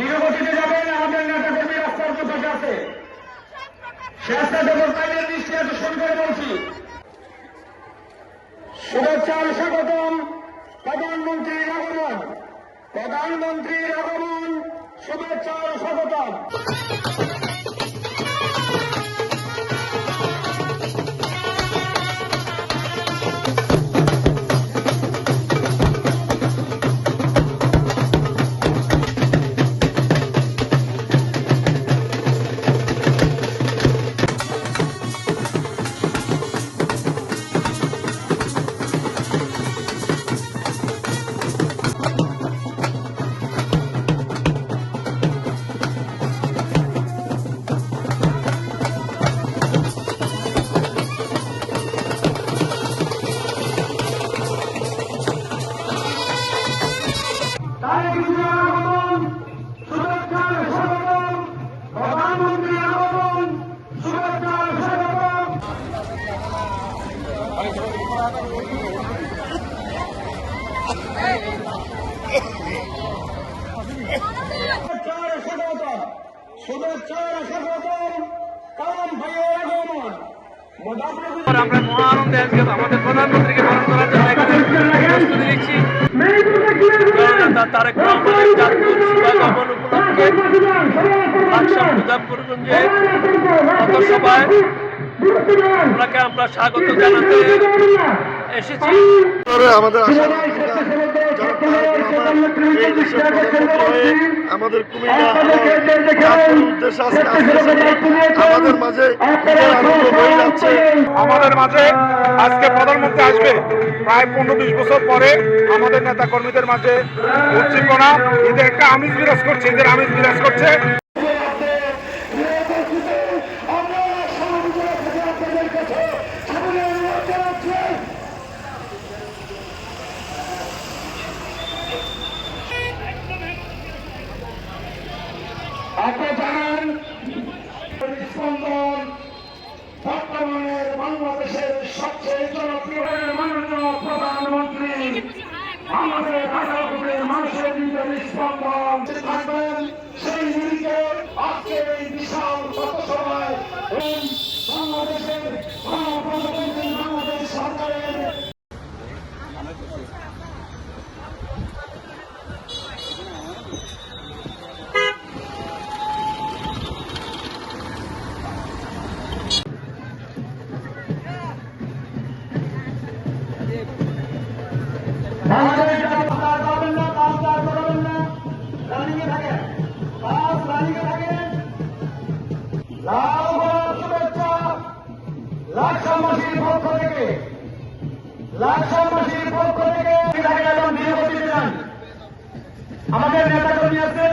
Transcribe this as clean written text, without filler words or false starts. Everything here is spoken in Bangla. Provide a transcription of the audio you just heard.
ধীরগতিতে যাবেন। আমাদের নেতা কর্মী রাস্তার দুপাশে আছে। স্বেচ্ছাসেবক বাহিনীর দৃষ্টি আকর্ষণ করে বলছি, শুভেচ্ছা ও স্বাগতম। প্রধানমন্ত্রীর আগমন, প্রধানমন্ত্রীর আগমন, শুভেচ্ছা ও স্বাগতম। আমরা মহা আনন্দে আজকে আমাদের প্রধানমন্ত্রীকে বরণ করার জন্য এখানে প্রস্তুতি নিচ্ছি। তারেক রহমানের জাতীয় শুভাগমন উপলক্ষে লাকসাম মুজাফফরগঞ্জে পথসভায় ওনাকে আমরা স্বাগত জানাতে এসেছি। আমাদের আমাদের কুমিল্লা উদ্দেশ্যে আমাদের মাঝে আনন্দ হয়ে যাচ্ছে। আমাদের মাঝে আজকে প্রধানমন্ত্রী আসবে প্রায় 15-20 বছর পরে। আমাদের নেতা কর্মীদের মাঝে উদ্দীপনা, ঈদের একটা আমেজ বিরাজ করছে, ঈদের আমেজ বিরাজ করছে। আপনারা জানেন স্পন্দন বর্তমানের বাংলাদেশের সবচেয়ে জনপ্রিয় মাননীয় প্রধানমন্ত্রী, আমাদের ঢাকাপুরের মানুষের হৃদয়ের স্পন্দন থাকবেন। সেই নিরিখে আজকে এই বিশাল পথসভায় বাংলাদেশের গণপ্রজাতন্ত্রী বাংলাদেশ সরকারের লাকসামবাসীর পক্ষ থেকে ধীরগতিতে যান। আমাদের নেতা কর্মী আছে।